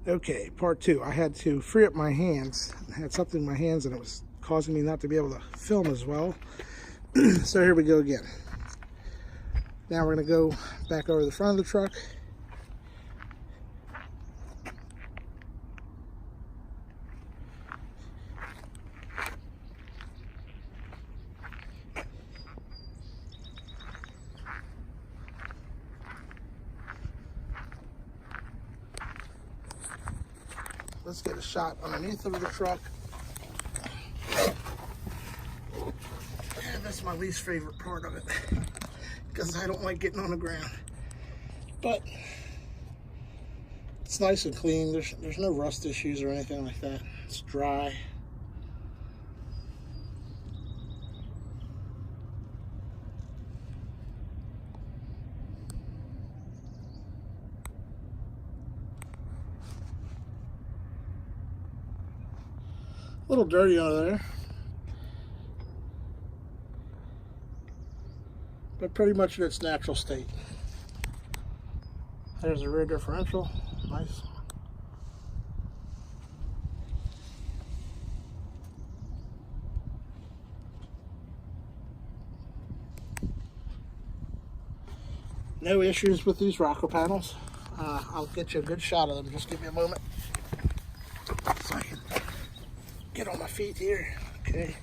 Okay, part two. I had to free up my hands. I had something in my hands and it was causing me not to be able to film as well. So here we go again. Now we're going to go back over the front of the truck. Let's get a shot underneath of the truck. And that's my least favorite part of it, because I don't like getting on the ground. But it's nice and clean. There's no rust issues or anything like that. It's dry. A little dirty under there, but pretty much in its natural state. There's a rear differential, nice. No issues with these rocker panels. I'll get you a good shot of them. Just give me a moment so I can get on my feet here. Okay.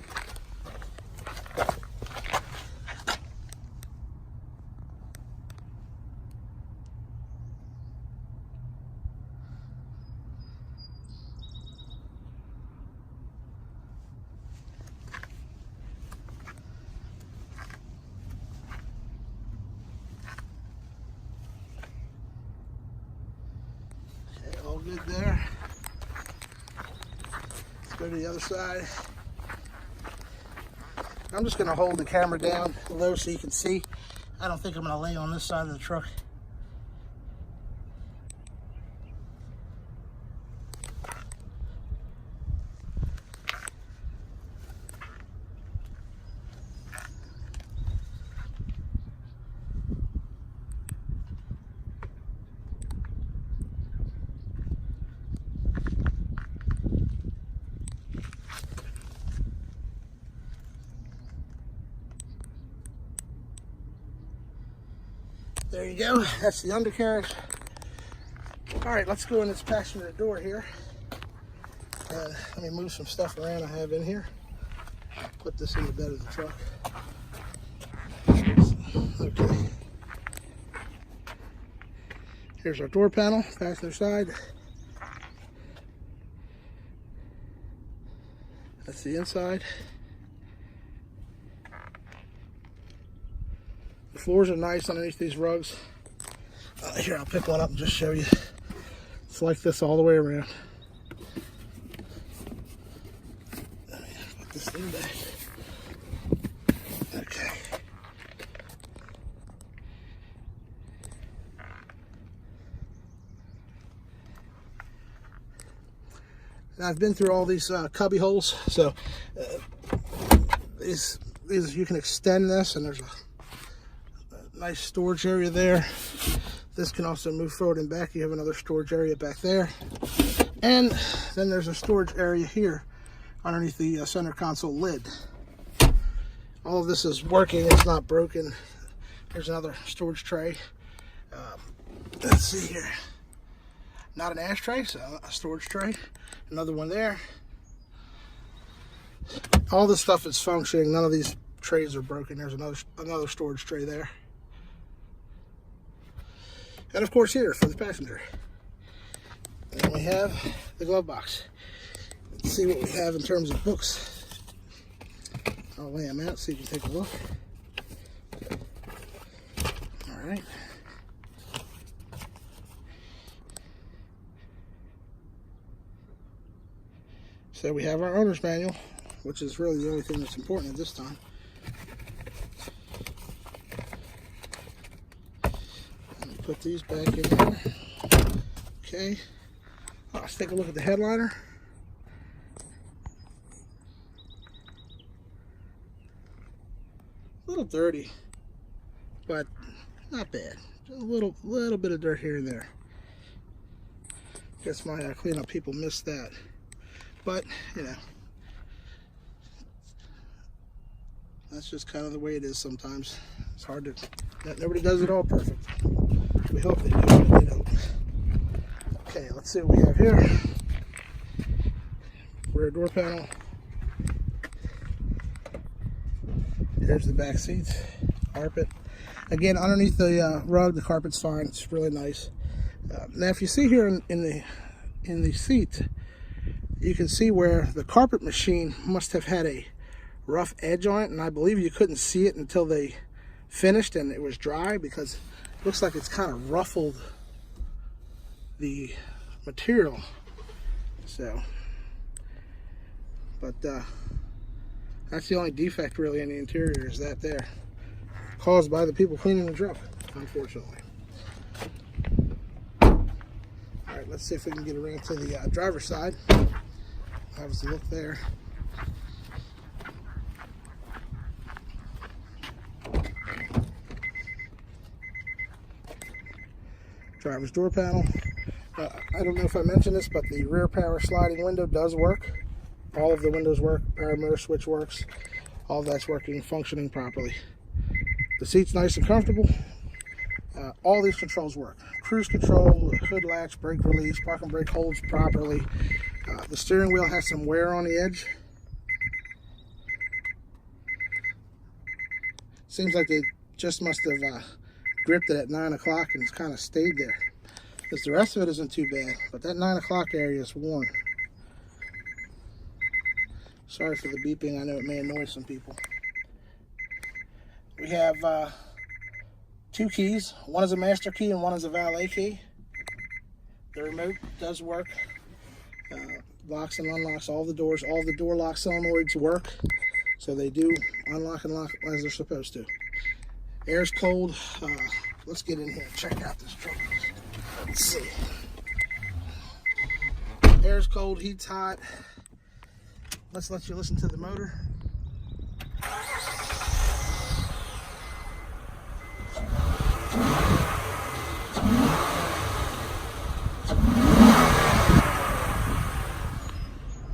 All good there. Let's go to the other side. I'm just going to hold the camera down low so you can see. I don't think I'm going to lay on this side of the truck. There you go. That's the undercarriage. All right, let's go in this passenger door here. Let me move some stuff around I have in here. Put this in the bed of the truck. Okay. Here's our door panel, passenger side. That's the inside. The floors are nice underneath these rugs. Here, I'll pick one up and just show you. It's like this all the way around. Let me put this thing back. Okay. And I've been through all these cubby holes, so these you can extend this, and there's a nice storage area there. This can also move forward and back. You have another storage area back there, and then there's a storage area here underneath the center console lid. All of this is working. It's not broken. There's another storage tray. Let's see here. Not an ashtray, so a storage tray. Another one there. All this stuff is functioning. None of these trays are broken. There's another storage tray there. And of course here for the passenger. And we have the glove box. Let's see what we have in terms of books. I'll lay them out so you can take a look. All right. So we have our owner's manual, which is really the only thing that's important at this time. Put these back in there. Okay. Let's take a look at the headliner. A little dirty, but not bad. Just a little bit of dirt here and there. Guess my cleanup people missed that. But, you know, that's just kind of the way it is sometimes. It's hard to, nobody does it all perfect. We hope they do, but they don't. Okay, let's see what we have here. Rear door panel. Here's the back seats, carpet. Again, underneath the rug, the carpet's fine. It's really nice. Now, if you see here in the seat, you can see where the carpet machine must have had a rough edge on it, and I believe you couldn't see it until they finished and it was dry, because it looks like it's kind of ruffled the material. So, but that's the only defect really in the interior, is that there, caused by the people cleaning the truck, unfortunately. All right, let's see if we can get around to the driver's side. Have us a look there. Driver's door panel. I don't know if I mentioned this, but the rear power sliding window does work. All of the windows work. Power mirror switch works. All of that's working, functioning properly. The seat's nice and comfortable. All these controls work. Cruise control, hood latch, brake release, parking brake holds properly. The steering wheel has some wear on the edge. Seems like they just must have gripped it at 9 o'clock and it's kind of stayed there. Because the rest of it isn't too bad, but that 9 o'clock area is worn. Sorry for the beeping, I know it may annoy some people. We have 2 keys. One is a master key and one is a valet key. The remote does work. Locks and unlocks all the doors. All the door lock solenoids work. So they do unlock and lock as they're supposed to. Air's cold. Let's get in here and check out this truck. Let's see. Air's cold, heat's hot. Let's let you listen to the motor.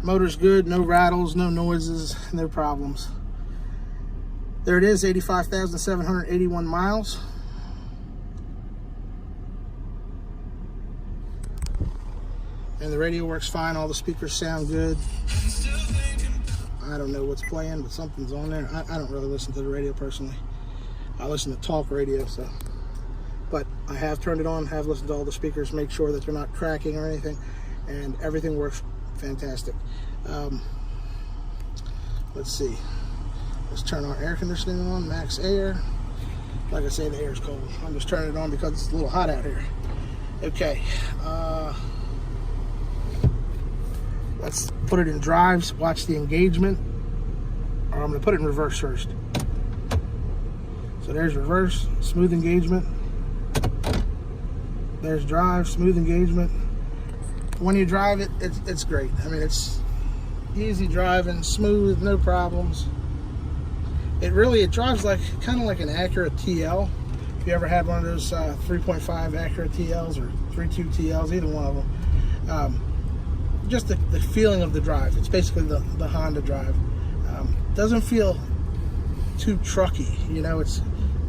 Motor's good, no rattles, no noises, no problems. There it is, 85,781 miles. And the radio works fine, all the speakers sound good. I don't know what's playing, but something's on there. I don't really listen to the radio personally. I listen to talk radio, so. But I have turned it on, have listened to all the speakers, make sure that they're not cracking or anything, and everything works fantastic. Let's see. Let's turn our air conditioning on, max air. Like I say, the air is cold. I'm just turning it on because it's a little hot out here. Okay. Let's put it in drives, watch the engagement. Or I'm going to put it in reverse first. So there's reverse, smooth engagement. There's drive, smooth engagement. When you drive it, it's great. I mean, it's easy driving, smooth, no problems. It drives like kind of like an Acura TL. If you ever had one of those 3.5 Acura TLs or 3.2 TLs, either one of them. Just the feeling of the drive. It's basically the Honda drive. Doesn't feel too trucky, you know, it's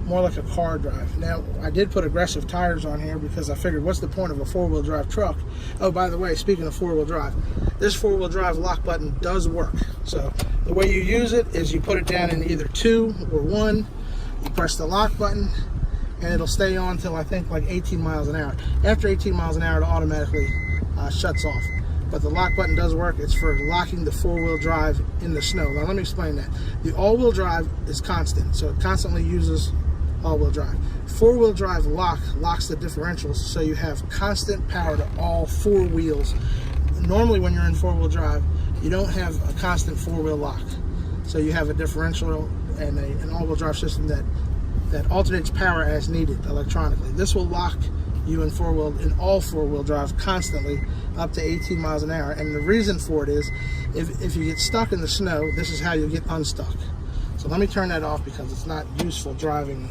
more like a car drive. Now, I did put aggressive tires on here because I figured, what's the point of a four-wheel drive truck? Oh, by the way, speaking of four-wheel drive, this four-wheel drive lock button does work. So the way you use it is you put it down in either 2 or 1, you press the lock button, and it'll stay on till I think like 18 miles an hour. After 18 miles an hour, it automatically shuts off. But the lock button does work. It's for locking the four-wheel drive in the snow. Now let me explain that. The all-wheel drive is constant, so it constantly uses all-wheel drive. Four-wheel drive locks the differentials, so you have constant power to all 4 wheels. Normally when you're in four-wheel drive, you don't have a constant 4-wheel lock. So you have a differential and an all-wheel drive system that alternates power as needed electronically. This will lock you in all four-wheel drive constantly up to 18 miles an hour. And the reason for it is if you get stuck in the snow, this is how you get unstuck. So let me turn that off because it's not useful driving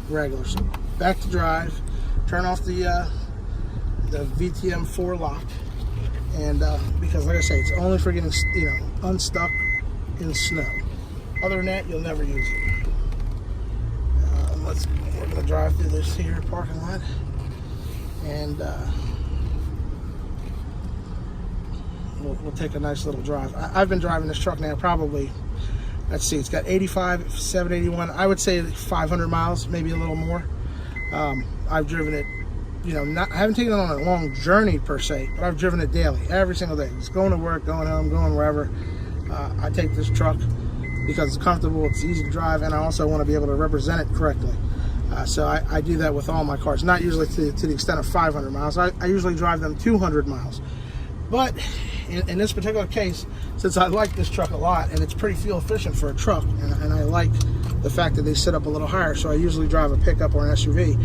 regular. So back to drive, turn off the VTM4 lock. And because, like I say, it's only for getting, you know, unstuck in snow. Other than that, you'll never use it. We're gonna drive through this here parking lot, and we'll take a nice little drive. I've been driving this truck now probably, let's see, it's got 85, 781. I would say 500 miles, maybe a little more. I've driven it, you know, I haven't taken it on a long journey per se, but I've driven it daily, every single day. Just going to work, going home, going wherever. I take this truck because it's comfortable, it's easy to drive, and I also want to be able to represent it correctly. So I do that with all my cars, not usually to the extent of 500 miles. I usually drive them 200 miles. But in this particular case, since I like this truck a lot, and it's pretty fuel efficient for a truck, and I like the fact that they sit up a little higher, so I usually drive a pickup or an SUV,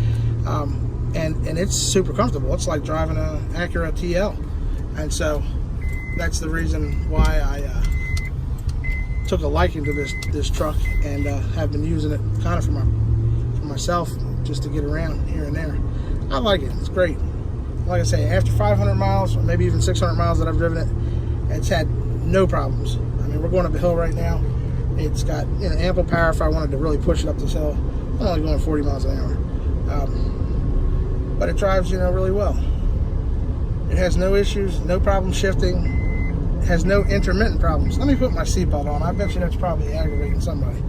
and it's super comfortable. It's like driving an Acura TL, and so that's the reason why I took a liking to this truck, and have been using it kind of for myself, just to get around here and there. I like it. It's great. Like I say, after 500 miles, or maybe even 600 miles that I've driven it, it's had no problems. I mean, we're going up a hill right now. It's got, you know, ample power if I wanted to really push it up this hill. I'm only going 40 miles an hour. But it drives, you know, really well. It has no issues, no problem shifting. It has no intermittent problems. Let me put my seatbelt on. I bet you that's probably aggravating somebody.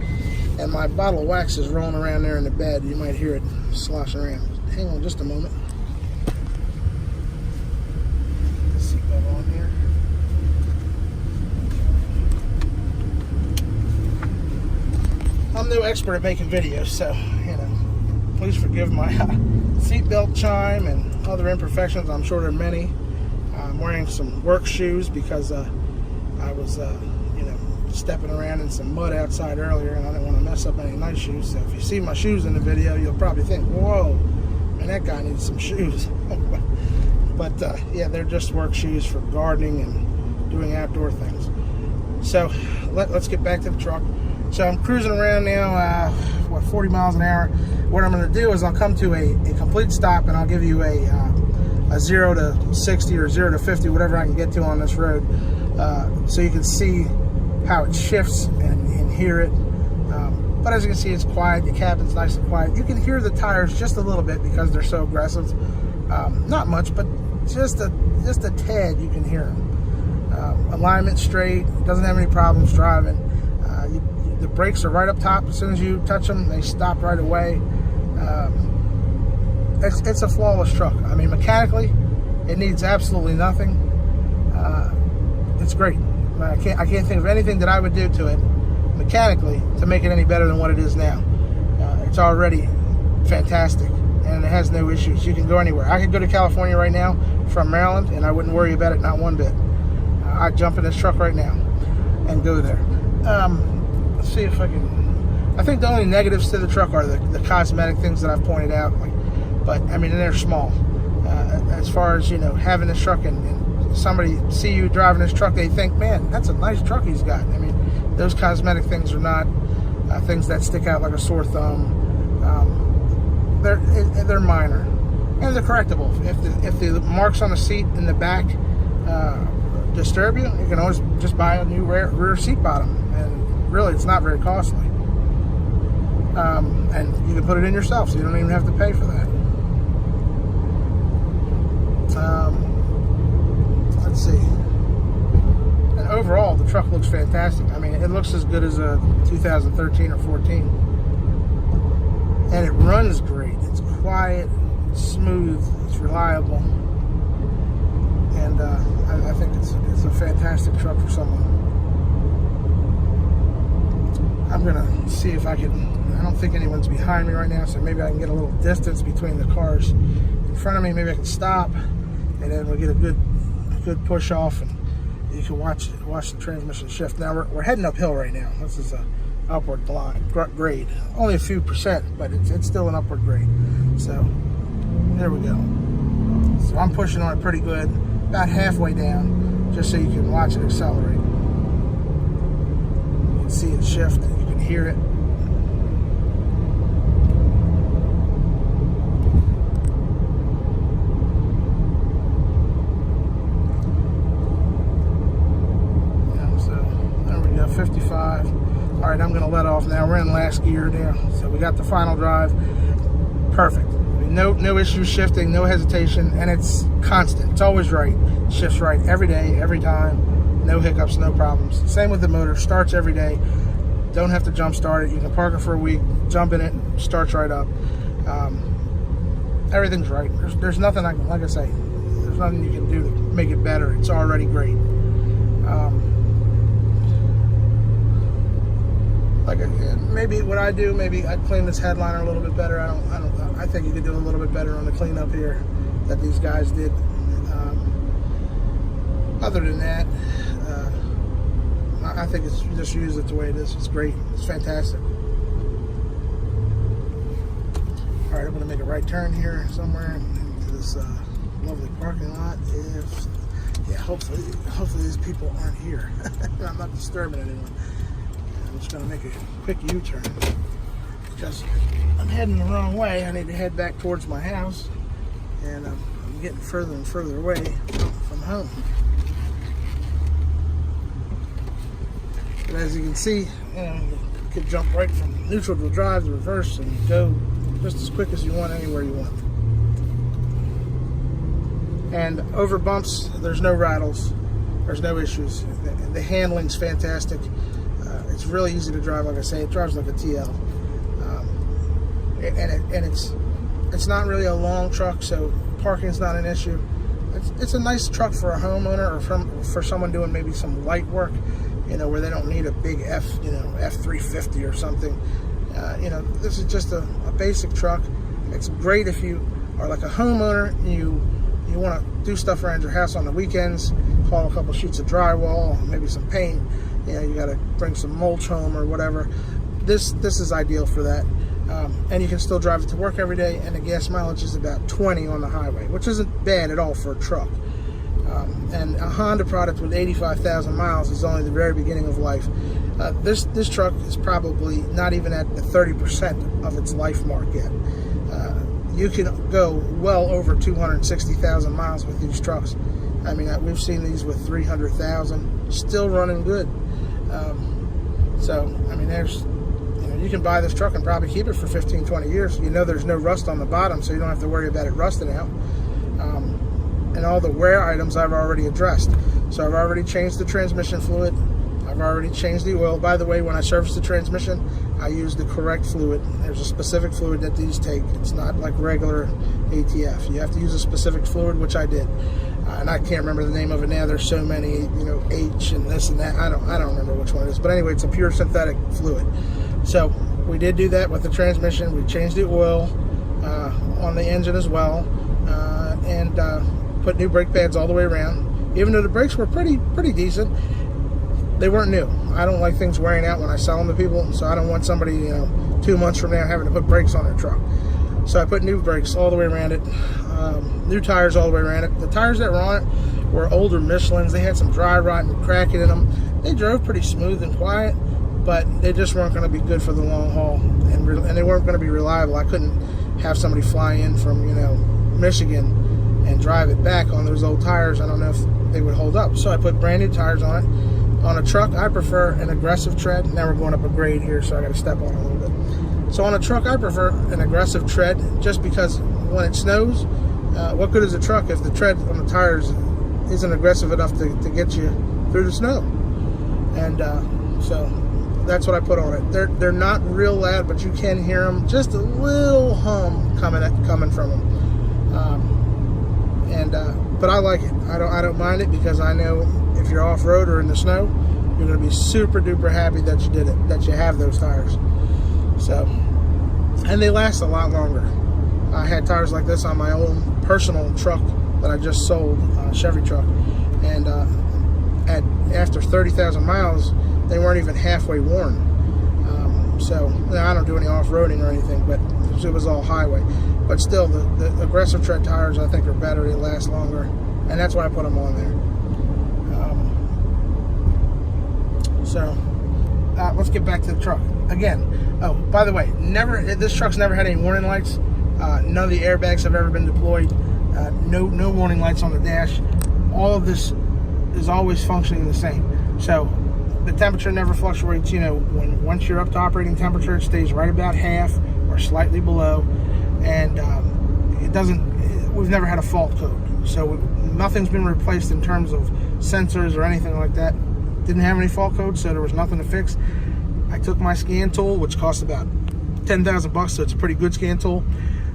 And my bottle of wax is rolling around there in the bed. You might hear it sloshing around. Hang on just a moment. Seatbelt on here. I'm no expert at making videos, so, you know, please forgive my seatbelt chime and other imperfections. I'm sure there are many. I'm wearing some work shoes because I was, you know, stepping around in some mud outside earlier, and I didn't want to mess up any nice shoes. So if you see my shoes in the video, you'll probably think, whoa, man, that guy needs some shoes. But yeah, they're just work shoes for gardening and doing outdoor things. So let's get back to the truck. So I'm cruising around now, 40 miles an hour. What I'm going to do is I'll come to a complete stop, and I'll give you a 0 to 60 or 0 to 50, whatever I can get to on this road, so you can see how it shifts and hear it. But as you can see, it's quiet. The cabin's nice and quiet. You can hear the tires just a little bit because they're so aggressive. Not much, but just a tad you can hear them. Alignment straight. Doesn't have any problems driving. The brakes are right up top. As soon as you touch them, they stop right away. It's a flawless truck. I mean, mechanically, it needs absolutely nothing. It's great. I can't think of anything that I would do to it mechanically to make it any better than what it is now. It's already fantastic, and it has no issues. You can go anywhere. I could go to California right now from Maryland, and I wouldn't worry about it, not one bit. I'd jump in this truck right now and go there. Let's see if I can. I think the only negatives to the truck are the cosmetic things that I've pointed out, but I mean, they're small. As far as, you know, having this truck and somebody see you driving this truck, they think, man, that's a nice truck he's got. I mean, those cosmetic things are not things that stick out like a sore thumb. They're minor, and they're correctable. If the marks on the seat in the back disturb you, you can always just buy a new rear seat bottom, and really, it's not very costly. And you can put it in yourself, so you don't even have to pay for that. Let's see. And overall, the truck looks fantastic. I mean, it looks as good as a 2013 or 14. And it runs great. It's quiet, it's smooth, it's reliable. And I think it's a fantastic truck for someone. I'm going to see if I can. I don't think anyone's behind me right now, so maybe I can get a little distance between the cars in front of me. Maybe I can stop, and then we'll get a good push off, and you can watch the transmission shift. Now we're heading uphill right now. This is a upward grade, only a few percent, but it's still an upward grade. So there we go. So I'm pushing on it pretty good, about halfway down, just so you can watch it accelerate. You can see it shift, you can hear it. All right, I'm going to let off now. We're in last gear now, so we got the final drive. Perfect. No issues shifting, no hesitation, and it's constant. It's always right. Shifts right every day, every time. No hiccups, no problems. Same with the motor. Starts every day. Don't have to jump start it. You can park it for a week, jump in it, starts right up. Everything's right. There's nothing like I say, there's nothing you can do to make it better. It's already great. Maybe what I do, maybe I'd clean this headliner a little bit better. I think you could do a little bit better on the cleanup here that these guys did. Other than that, I think it's just use it the way it is. It's great. It's fantastic. All right, I'm going to make a right turn here somewhere into this lovely parking lot. Hopefully these people aren't here. I'm not disturbing anyone. I'm just going to make a quick U-turn because I'm heading the wrong way. I need to head back towards my house, and I'm getting further and further away from home. But as you can see, you can jump right from neutral to drive to reverse and go just as quick as you want anywhere you want. And over bumps, there's no rattles, there's no issues. The handling's fantastic. It's really easy to drive. Like I say, it drives like a TL, and it's not really a long truck, so parking's not an issue. It's a nice truck for a homeowner or for someone doing maybe some light work, where they don't need a big F350 or something. This is just a basic truck. It's great if you are like a homeowner and you want to do stuff around your house on the weekends, haul a couple sheets of drywall, maybe some paint. You got to bring some mulch home or whatever. This is ideal for that. And you can still drive it to work every day, and the gas mileage is about 20 on the highway, which isn't bad at all for a truck. And a Honda product with 85,000 miles is only the very beginning of life. This truck is probably not even at the 30% of its life mark yet. You can go well over 260,000 miles with these trucks. I mean, we've seen these with 300,000, still running good. So, I mean, you can buy this truck and probably keep it for 15, 20 years. There's no rust on the bottom, so you don't have to worry about it rusting out. And all the wear items I've already addressed. So I've already changed the transmission fluid. I've already changed the oil. By the way, when I service the transmission, I use the correct fluid. There's a specific fluid that these take. It's not like regular ATF. You have to use a specific fluid, which I did. And I can't remember the name of it now. There's so many, H and this and that. I don't remember which one it is. But anyway, it's a pure synthetic fluid. So we did do that with the transmission. We changed the oil on the engine as well, and put new brake pads all the way around. Even though the brakes were pretty decent, they weren't new. I don't like things wearing out when I sell them to people, so I don't want somebody 2 months from now having to put brakes on their truck. So I put new brakes all the way around it, new tires all the way around it. The tires that were on it were older Michelins. They had some dry rot and cracking in them. They drove pretty smooth and quiet, but they just weren't going to be good for the long haul, and they weren't going to be reliable. I couldn't have somebody fly in from Michigan and drive it back on those old tires. I don't know if they would hold up. So I put brand new tires on it. On a truck, I prefer an aggressive tread. Now we're going up a grade here, so I got to step on it a little bit. So on a truck, I prefer an aggressive tread, just because when it snows, what good is a truck if the tread on the tires isn't aggressive enough to get you through the snow? And so that's what I put on it. They're not real loud, but you can hear them. Just a little hum coming from them. But I like it. I don't mind it, because I know if you're off-road or in the snow, you're going to be super duper happy that you did it, that you have those tires. So, and they last a lot longer. I had tires like this on my own personal truck that I just sold, Chevy truck, and after 30,000 miles, they weren't even halfway worn. So I don't do any off-roading or anything, but it was all highway. But still, the aggressive tread tires, I think, are better. They last longer, and that's why I put them on there. So let's get back to the truck again. Oh, by the way, this truck's never had any warning lights. None of the airbags have ever been deployed. No warning lights on the dash. All of this is always functioning the same. So the temperature never fluctuates. You know, once you're up to operating temperature, it stays right about half or slightly below, and it doesn't. We've never had a fault code, so nothing's been replaced in terms of sensors or anything like that. Didn't have any fault codes, so there was nothing to fix. I took my scan tool, which cost about 10,000 bucks, so it's a pretty good scan tool.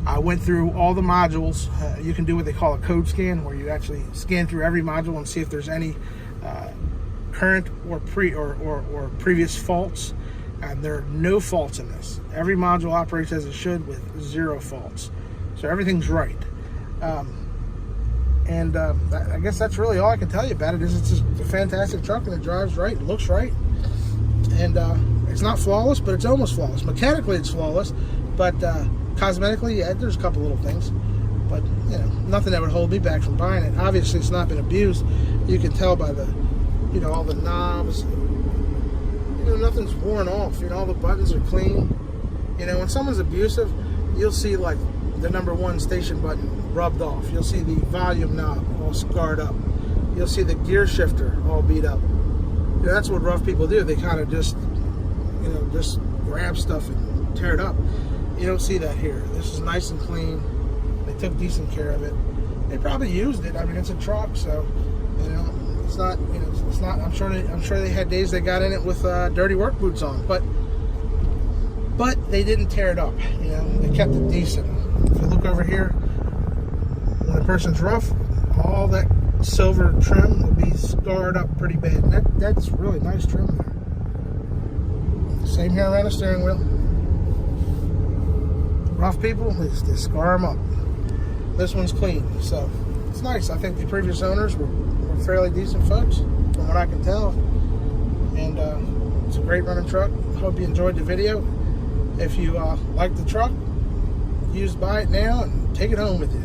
I went through all the modules. You can do what they call a code scan, where you actually scan through every module and see if there's any current or previous faults. And there are no faults in this. Every module operates as it should with 0 faults. So everything's right. I guess that's really all I can tell you about it. It's just a fantastic truck, and it drives right, it looks right, and it's not flawless, but it's almost flawless. Mechanically, it's flawless, but cosmetically, yeah, there's a couple little things, but you know, nothing that would hold me back from buying it. Obviously, it's not been abused. You can tell by the, you know, all the knobs. You know, nothing's worn off. You know, all the buttons are clean. You know, when someone's abusive, you'll see like the #1 station button rubbed off. You'll see the volume knob all scarred up. You'll see the gear shifter all beat up. You know, that's what rough people do. They kind of just, you know, just grab stuff and tear it up. You don't see that here. This is nice and clean. They took decent care of it. They probably used it. I mean, it's a truck, so you know, it's not. You know, it's not. I'm sure they had days they got in it with dirty work boots on, but they didn't tear it up. You know, they kept it decent. If you look over here, when a person's rough, all that silver trim will be scarred up pretty bad. And that's really nice trim there. Same here around the steering wheel. Rough people, they scar them up. This one's clean, so it's nice. I think the previous owners were fairly decent folks, from what I can tell. And it's a great running truck. Hope you enjoyed the video. If you like the truck, buy it now and take it home with you.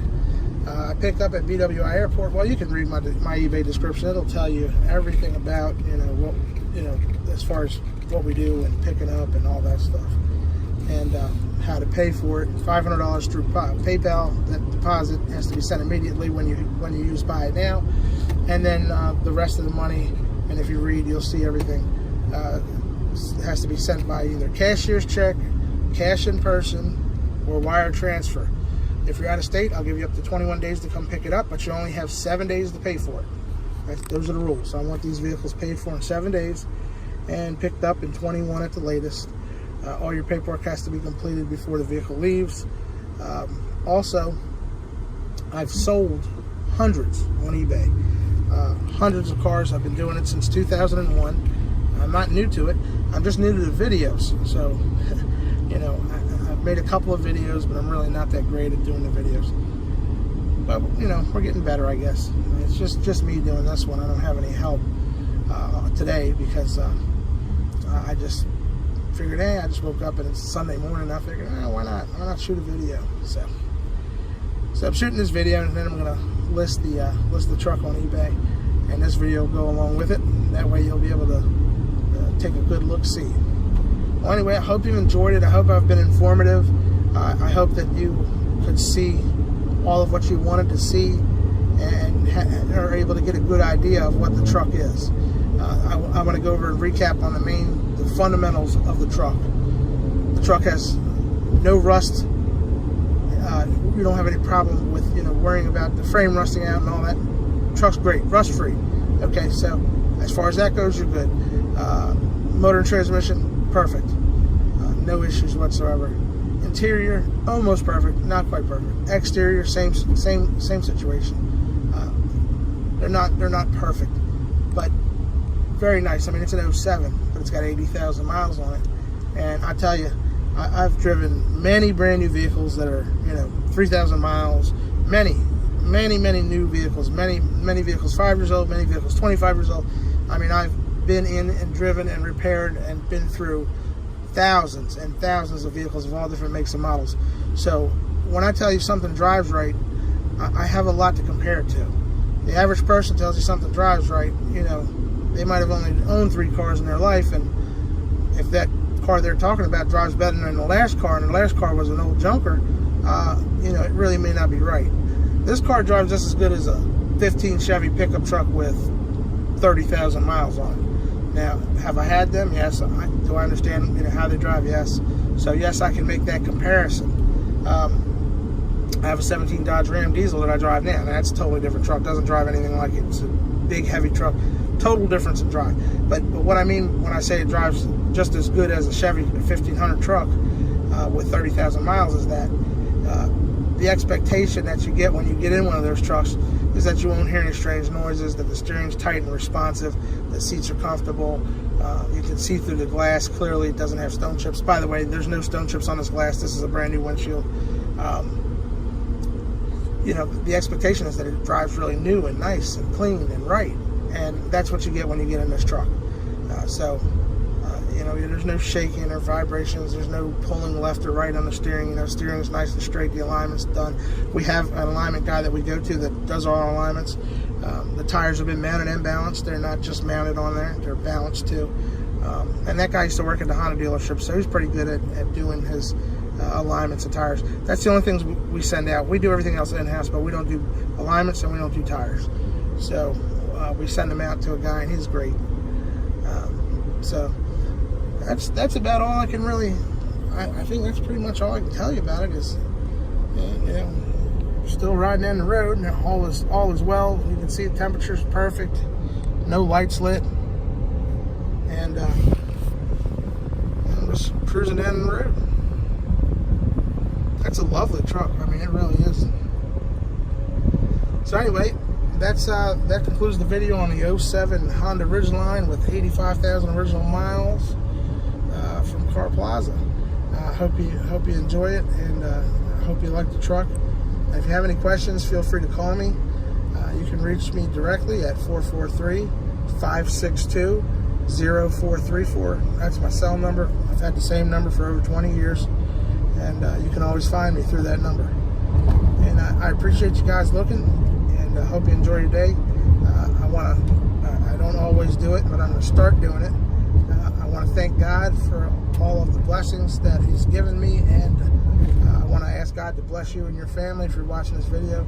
I picked up at BWI Airport. Well, you can read my eBay description. It'll tell you everything about, you know, what, you know, as far as what we do and picking up and all that stuff, and how to pay for it. $500 through PayPal. That deposit has to be sent immediately when you use buy it now, and then the rest of the money. And if you read, you'll see everything. Has to be sent by either cashier's check, cash in person, or wire transfer. If you're out of state, I'll give you up to 21 days to come pick it up, but you only have 7 days to pay for it. Those are the rules. So I want these vehicles paid for in 7 days and picked up in 21 at the latest. All your paperwork has to be completed before the vehicle leaves. Also, I've sold hundreds on eBay. Hundreds of cars. I've been doing it since 2001. I'm not new to it. I'm just new to the videos. So, you know, I've made a couple of videos, but I'm really not that great at doing the videos. But, you know, we're getting better, I guess. It's just me doing this one. I don't have any help today because I just figured, hey, I just woke up and it's Sunday morning. I figured, why not? Why not shoot a video? So I'm shooting this video, and then I'm going to list the truck on eBay, and this video will go along with it. That way you'll be able to take a good look-see. Well, anyway, I hope you enjoyed it. I hope I've been informative. I hope that you could see all of what you wanted to see and are able to get a good idea of what the truck is. I want to go over and recap on the fundamentals of the truck. The truck has no rust. You don't have any problem with, you know, worrying about the frame rusting out and all that. The truck's great, rust-free. Okay, so as far as that goes, you're good. Motor and transmission, perfect. No issues whatsoever. Interior, almost perfect, not quite perfect. Exterior, same situation. They're not perfect, but very nice. I mean, it's an 07, but it's got 80,000 miles on it. And I tell you, I've driven many brand new vehicles that are, you know, 3,000 miles. Many new vehicles. Many vehicles 5 years old. Many vehicles 25 years old. I mean, I've been in and driven and repaired and been through thousands and thousands of vehicles of all different makes and models. So when I tell you something drives right, I have a lot to compare it to. The average person tells you something drives right, you know, they might have only owned 3 cars in their life, and if that car they're talking about drives better than the last car, and the last car was an old junker, you know, it really may not be right. This car drives just as good as a 15 Chevy pickup truck with 30,000 miles on it. Now, have I had them? Yes. Do I understand, you know, how they drive? Yes. So yes, I can make that comparison. I have a 17 Dodge Ram diesel that I drive now. That's a totally different truck. Doesn't drive anything like it. It's a big, heavy truck. Total difference in drive. But what I mean when I say it drives just as good as a Chevy 1500 truck with 30,000 miles is that the expectation that you get when you get in one of those trucks is that you won't hear any strange noises, that the steering's tight and responsive, the seats are comfortable, you can see through the glass clearly. It doesn't have stone chips. By the way, there's no stone chips on this glass. This is a brand new windshield. You know, the expectation is that it drives really new and nice and clean and right, and that's what you get when you get in this truck. You know, there's no shaking or vibrations. There's no pulling left or right on the steering. You know, steering is nice and straight. The alignment's done. We have an alignment guy that we go to that does all our alignments. The tires have been mounted and balanced. They're not just mounted on there. They're balanced too. And that guy used to work at the Honda dealership, so he's pretty good at doing his alignments and tires. That's the only things we send out. We do everything else in-house, but we don't do alignments and we don't do tires. So we send them out to a guy, and he's great. So that's about all I can really, I think that's pretty much all I can tell you about it. Is, you know, still riding down the road, and all is well. You can see the temperature's perfect, no lights lit, and I'm just cruising down the road. That's a lovely truck. I mean, it really is. So anyway, that concludes the video on the 07 Honda Ridgeline with 85,000 original miles from Car Plaza. Hope you enjoy it, and I hope you like the truck. If you have any questions, feel free to call me. You can reach me directly at 443-562-0434. That's my cell number. I've had the same number for over 20 years, and you can always find me through that number. And I appreciate you guys looking, and I hope you enjoy your day. I don't always do it, but I'm going to start doing it. I want to thank God for all of the blessings that He's given me, and I want to ask God to bless you and your family. If you're watching this video,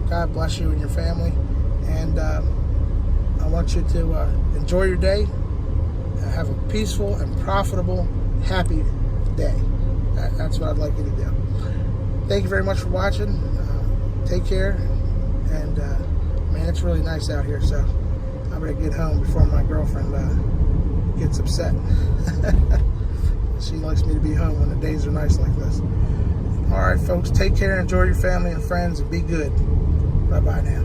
God bless you and your family, and I want you to enjoy your day, have a peaceful and profitable, happy day. That's what I'd like you to do. Thank you very much for watching. Take care, and man, it's really nice out here, so I'm going to get home before my girlfriend gets upset. She likes me to be home when the days are nice like this. All right, folks, take care, enjoy your family and friends, and be good. Bye-bye now.